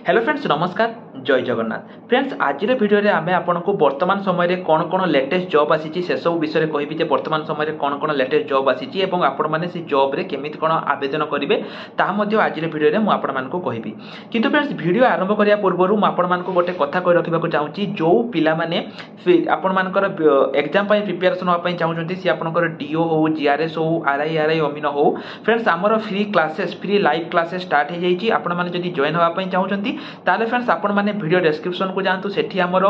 Hello friends नमस्कार जय Jagannath friends आज भिडियो रे आमे आपनको वर्तमान समय रे कौन कौन लेटेस्ट जॉब आसी से सब विषय कहबी जे वर्तमान समय रे कौन कौन लेटेस्ट जॉब आसी एवं आपण माने से जॉब रे केमिति कोन आवेदन करिवे ताहा मध्ये आज भिडियो रे मु आपण मानको कहबी किंतु फ्रेंड्स वीडियो आरंभ करिया पूर्व मु आपण मानको गोटे कथा कहि रखिबा को चाहूची जो पिला माने आपण मानकर एग्जाम पई प्रिपरेशन होआ पई चाहूचंती से आपनकर डीओ हो जीआरएस हो आरआई अमीन हो फ्रेंड्स हमर free classes free live classes start हो जाईची आपण माने जदी जॉइन होआ पई चाहूचंती ताले फ्रेंड्स आपण माने वीडियो डिस्क्रिप्शन को जानतु सेठी हमर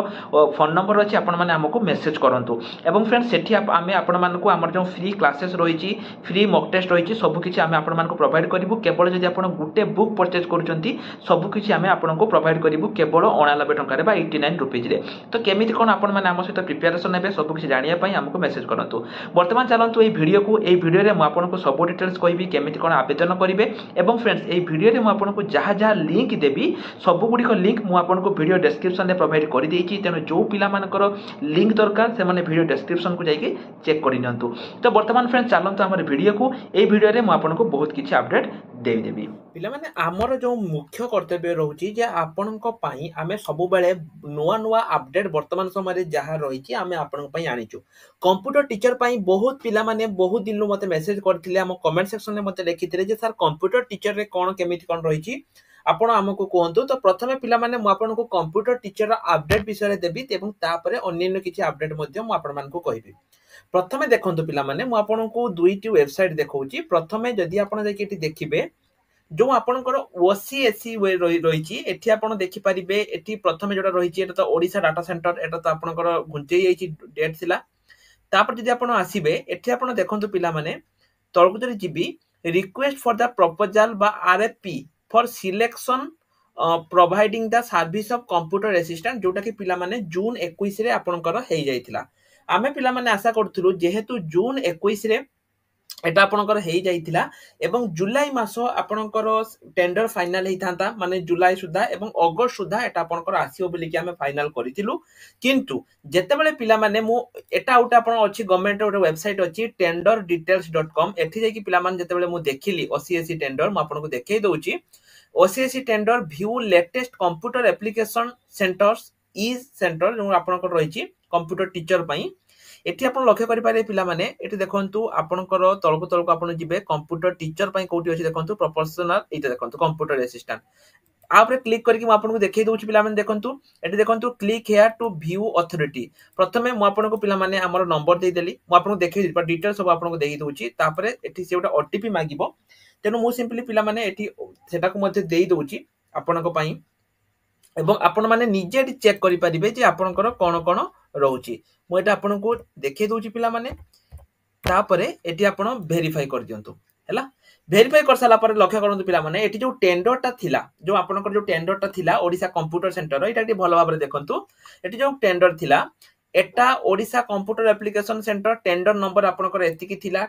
फोन नंबर अछि आपण माने हमको मेसेज करंतु एवं फ्रेंड्स सेठी आमे आपण मानको हमर जो फ्री क्लासेस रहिची फ्री मॉक टेस्ट रहिची सब किछि आमे आपण मानको प्रोवाइड करिवु केवल जदी आपण गुटे बुक परचेज करूचंती सब किछि आमे आपनको प्रोवाइड करिवु केवल 89 टंका रे बा 89 रुपीज रे तो केमिति कोन आपण माने हम सहित प्रिपरेशन हेबे सब किछि जानिया पई हमको मेसेज करंतु वर्तमान चलंतु ए वीडियो रे मु आपनको सब डिटेल्स कहबी केमिति कोन आवेदन करिवे एवं फ्रेंड्स ए वीडियो रे मु आपनको जहा जहा लिंक देबी सब गुडी को लिंक मु आपनको वीडियो डिस्क्रिप्शन रे प्रोवाइड करि देइची तेनो जो पिला मानकर लिंक दरकार से माने वीडियो डिस्क्रिप्शन को जाइके चेक करि नंतु तो वर्तमान फ्रेंड्स चलंतु हमर वीडियो को ए वीडियो रे मु आपनको बहुत किछि अपडेट देइ देबी पिला माने हमर जो मुख्य कर्तव्य रहउची जे आपनको पई आमे सब बेले नुवा नुवा अपडेट वर्तमान समय रे जहा रहिची आमे आपनको पई आनिचु कंप्यूटर टीचर पई बहुत पिला माने बहुत दिन मते मेसेज करथिले हम कमेंट सेक्शन में मते लिखिथिले जे सर कंप्यूटर टीचर रे कोन केमिति कोन रहिची आपण हमको कहंतु तो प्रथमे पिला माने मु आपनको कंप्यूटर टीचर अपडेट विषय रे देबी एवं तापरे अन्य किछि अपडेट मध्ये मु आपण मानको कहबी प्रथमे देखंतु पिला माने मु आपनको दुईटी वेबसाइट देखौची प्रथमे जदी आपण जायकि देखिबे जो आपनकर ओसीएससी रहिची एठी आपण देखि परिबे एठी प्रथमे जोटा रहिची एटा तो ओडिसा डाटा सेंटर एटा तो आपनकर घुंचेई जाईची डेट थिला तापर जदी आपण आसीबे एठी आपण देखंतु पिला माने तळकु जदी जिबी रिक्वेस्ट फॉर द प्रपोजल बा RFP for selection providing the service of computer assistant जोटा कि पिला माने जून 21 रे आपनकर हेई जाईतिला आमे पिला माने आशा करथुलु जेहेतु जून 21 रे एटा आपनकर हेई जाईतिला एवं जुलाई मासो आपनकर टेंडर फाइनल हेई थांता माने जुलाई सुधा एवं अगस्त सुधा एटा आपनकर आसीओ बोली कि हमें फाइनल करितिलु किंतु जेते बेले पिला माने मु एटा उटा आपन अछि गवर्नमेंट रो वेबसाइट अछि tenderdetails.com एठी जाई कि पिला माने जेते बेले मु देखिली ओसीएससी टेंडर मु आपनको देखै दउची OCSC tender view latest computer application centers is center जो आपनकर रहिची कंप्यूटर टीचर पई एठी आपण लक्ष्य करि पारे पिला माने एठी देखंतु आपनकर तळको आपण जिबे कंप्यूटर टीचर पई कोठी अछि देखंतु प्रोफेशनल एटा देखंतु कंप्यूटर असिस्टेंट आपरे क्लिक करके मु आपनको देखै दउछि पिला माने देखंतु एठी देखंतु click here to view authority प्रथमे मु आपनको पिला माने हमर नंबर दे देली मु आपनको देखै दिपा डिटेल्स सब आपनको देहि दउछि तापरे एठी से ओटा ओटीपी मागिबो तेनु मु सिंपली पिला माने एठी सेटा को मध्ये देहि दउछि आपनको पई एवं आपण माने निजे एठी चेक करि परिबे जे आपनकर कोन कोन रहउछि मु एटा आपनको देखै दउछि पिला माने तापरे एठी आपण वेरीफाई कर दियंतु हैला वेरीफाई कर साला पर लक्ष्य करंतु पिला माने एठी जो टेंडरटा थिला जो आपनकर जो टेंडरटा थिला ओडिसा कंप्यूटर सेंटर एटा एठी भलो भाबरे देखंतु एठी जो टेंडर थिला एटा Odisha computer application centre tender number आपनकर एति की थिला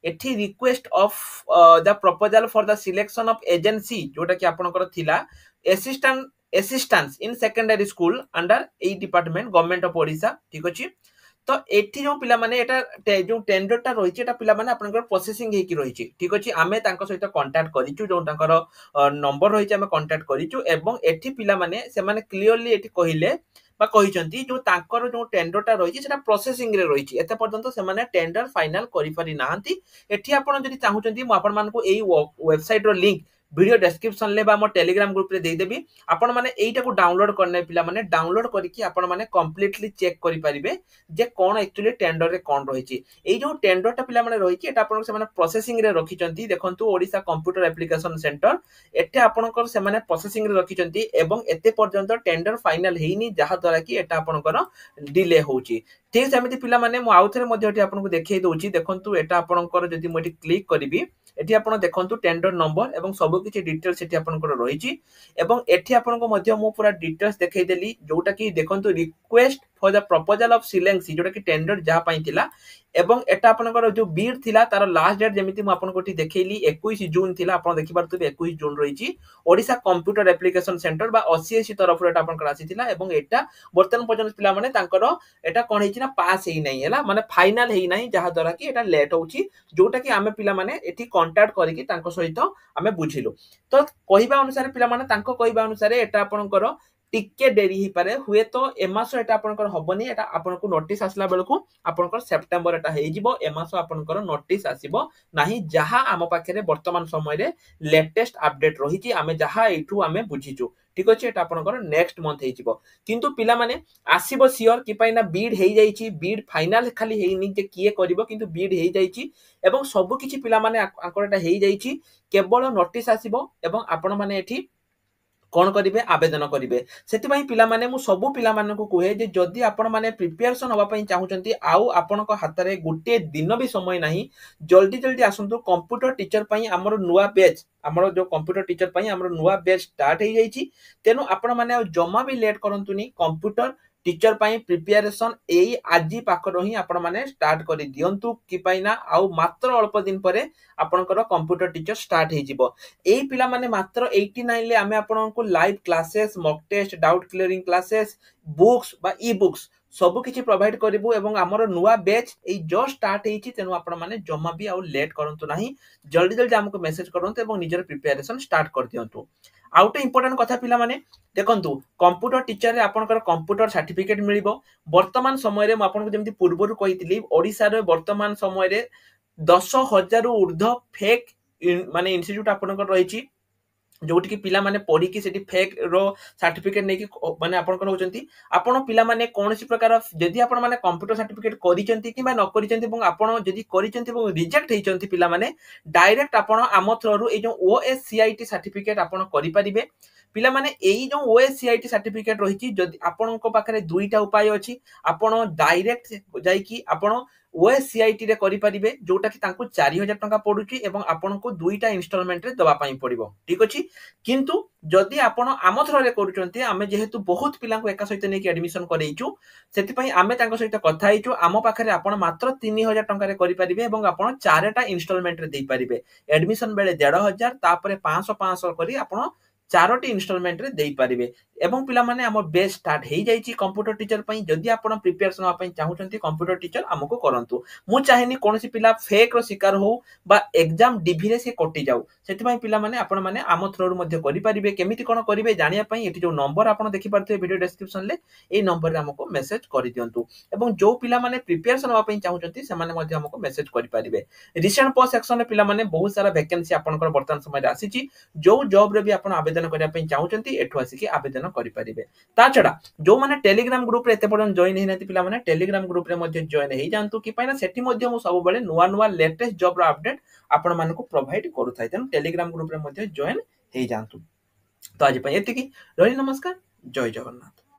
एठी request of the proposal for the selection of agency जोटा कि आपनकर थिला assistance in secondary school under A department government of Odisha ठीक अछि तो एठी जो पिला माने एटा जो टेंडरटा रहिछि एटा पिला माने आपनकर प्रोसेसिंग हेकि रहिछि ठीक अछि आमे तांको सहित कांटेक्ट करिछु जो तांकर नंबर रहिछि आमे कांटेक्ट करिछु एवं एठी पिला माने से माने क्लियरली एठी कहिले बा कहिसंती जो तांकर जो टेंडरटा रहिछि सेटा प्रोसेसिंग रे रहिछि एते पर्यंत से माने टेंडर फाइनल करि पारि नाहंती एठी आपण जदि चाहुचंती मु आपण मानको एई वेबसाइट रो लिंक वीडियो डिस्क्रिप्शन ले बा मो टेलीग्राम ग्रुप रे दे देबी आपण माने एईटा को डाउनलोड करने पिला माने डाउनलोड करिकि आपण माने कंप्लीटली चेक करि परिबे जे कोन एक्चुअली टेंडर रे कोन रहिछि एई जो टेंडरटा पिला माने रहिछि एटा आपण से माने प्रोसेसिंग रे रखिचंती देखंतु ओडिसा कंप्यूटर एप्लीकेशन सेंटर एटे आपणकर से माने प्रोसेसिंग रे रखिचंती एवं एते पर्यंत टेंडर फाइनल हेइनी जहा द्वारा कि एटा आपणकर डिले होउछि ठीक सेमिति पिला माने मु आउथरे मध्ये एटी आपनको देखै दउछि देखंतु एटा आपणकर जदि मु एटी क्लिक करिवि एटी आपण देखंतु टेंडर नंबर एवं सब किछि डिटेल्स एटी आपणकर रहिछि एवं एटी आपनको मध्ये मु पूरा डिटेल्स देखै देली जोटा कि देखंतु request for the proposal of सिलेंसी जोटा कि टेंडर जहाँ पाई थिला एवं एटा आपनकर जो बीड थिला तार लास्ट डेट जेमिति मु आपनको ठी देखैली 21 जून थिला आपण देखि पारथुबे 21 जून रहिछि ओडिसा कंप्यूटर एप्लिकेशन सेंटर बा ओसीएसी तरफ एटा आपनकर आसीथिला एवं एटा वर्तमान पर्यंत पिला माने तांकर एटा कोन हेछि ना पास हेइ नै हैला माने फाइनल हेइ नै जहा द्वारा कि एटा लेट होछि जोटा कि आमे पिला माने एठी कांटेक्ट करिकि तांको सहित आमे बुझिलु तो कहिबा अनुसार पिला माने तांको कहिबा अनुसार एटा आपनकर टिके डेरी ही पारे हुए तो एमासो एटा आपनकर हबनी एटा आपनको नोटिस आसला बेलको आपनकर सेप्टेम्बर एटा हेइ जिवो एमासो आपनकर नोटिस आसीबो नाही जहा आम पाखरे वर्तमान समय रे लेटेस्ट अपडेट रहिछि आमे जहा एठू आमे बुझिछु ठीक अछि एटा आपनकर नेक्स्ट मंथ हेइ जिवो किंतु पिला माने आसीबो सियोर कि पाइना बीड हेइ जाइछि बीड फाइनल खाली हेइनी जे किए करिवो किंतु बीड हेइ जाइछि एवं सब किछि पिला माने आकर एटा हेइ जाइछि केवल नोटिस आसीबो एवं आपण माने एठी कौन करिवे आवेदन करिवे सेति पई पिला माने मु सब पिला माने को कहे जे जदी आपण माने प्रिपरेशन होबा पई चाहुचंती आउ आपण को हाथ रे गुटे दिन भी समय नाही जल्दी जल्दी आसंतु कंप्यूटर टीचर पई हमर नुवा बैच हमर जो कंप्यूटर टीचर पई हमर नुवा बैच स्टार्ट हे जाईची तेनु आपण माने जमा भी लेट करंतुनी कंप्यूटर टीचर पई प्रिपरेशन एई आजी पाखर ही आपण माने स्टार्ट करि दियंतु कि पाइना आउ मात्र अल्प दिन परे आपनकर कंप्यूटर टीचर स्टार्ट हे जिवो एई पिला माने मात्र 89 ले आमे आपनको live classes mock test doubt clearing classes books बा ई बुक्स सब किछि प्रोवाइड करिवो एवं हमर नुवा बैच एई जस्ट स्टार्ट हेछि तेनु आपण माने जमा भी आउ लेट करंतु नाही जल्दी जल्दी हमको मेसेज करंतु एवं निजर प्रिपरेशन स्टार्ट कर दियंतु आउटे इंपोर्टेंट कथा पिला माने देखंतु कंप्यूटर टीचर रे आपनकर कंप्यूटर सर्टिफिकेट मिलिबो वर्तमान समय रे म आपनको जेमति पूर्वरु कहितली ओडिसा रे वर्तमान समय रे 10,000 ऊर्ध्व फेक माने इंस्टीट्यूट आपनकर रहिछि जोटी कि पिला माने पढ़ी कि सेठी फेक रो सर्टिफिकेट नै कि माने आपनकर होचंती आपण पिला माने कोनसी प्रकार जदि आपण माने कंप्यूटर सर्टिफिकेट करिचंती किबा न करिचंती ଏବଂ आपण जदि करिचंती ଏବଂ रिजेक्ट हेचंती पिला माने डायरेक्ट आपण आम थ्रू ए जो ओएससीआईटी सर्टिफिकेट आपण करि परिबे पिला माने एई जो ओएससीआईटी सर्टिफिकेट रहिची जदि आपणको पाखरे दुईटा उपाय अछि आपण डायरेक्ट जाई कि आपण ओएससीआईटी रे करि परिबे जोटा कि तांको 4000 टका पडुची एवं आपनको दुईटा इंस्टॉलमेंट रे दबा पई पडिबो ठीक अछि किंतु जदि आपण आम थ्रो रे करूचंती आमे जेहेतु बहुत पिलांको एका सहित नै कि एडमिशन करैछु सेति पई आमे तांको सहित कथा हैछु आम पाखरे आपण मात्र 3000 टका रे करि परिबे एवं आपण चारटा इंस्टॉलमेंट रे देई परिबे एडमिशन बेले 1500 तापरे 500 500 करी आपण चारोटी इंस्टॉलमेंट रे देई परिबे एवं पिला माने हमर बेस स्टार्ट हेई जाईची कंप्यूटर टीचर पई जदि आपण प्रिपरेशन होआ पई चाहुचंती कंप्यूटर टीचर हमको करंतु मु चाहेनी कोनसी पिला फेक रो शिकार हो बा एग्जाम डीवी रे से कटि जाऊ सेति पई पिला माने आपण माने आम थ्रो रो मध्ये करि परिबे केमिति कोन करिवे जानिया पई एटी जो नंबर आपण देखि परथे वीडियो डिस्क्रिप्शन ले ए नंबर रे हमको मेसेज करि दियंतु एवं जो पिला माने प्रिपरेशन होआ पई चाहुचंती से माने मध्ये हमको मेसेज करि परिबे रिसेंट पोस्ट सेक्शन रे पिला माने बहुत सारा वैकेंसी आपनकर वर्तमान समय रे आसीची जो जॉब रे भी आपण आवेदन करिया पई चाहुचंती एठु आसी कि आवेदन करि परिबे ता छडा जो माने टेलीग्राम ग्रुप रे एते पर्यंत जॉइन हेइ नाति पिला माने टेलीग्राम ग्रुप रे मध्ये जॉइन हेइ जानतु कि पाइना सेठी मध्ये मु सब बेले नुवा नुवा लेटेस्ट जॉब रो अपडेट आपण मानको प्रोवाइड करू थाइ तेन टेलीग्राम ग्रुप रे मध्ये जॉइन हेइ जानतु तो आज पई एतिकी रही नमस्कार जय जगन्नाथ।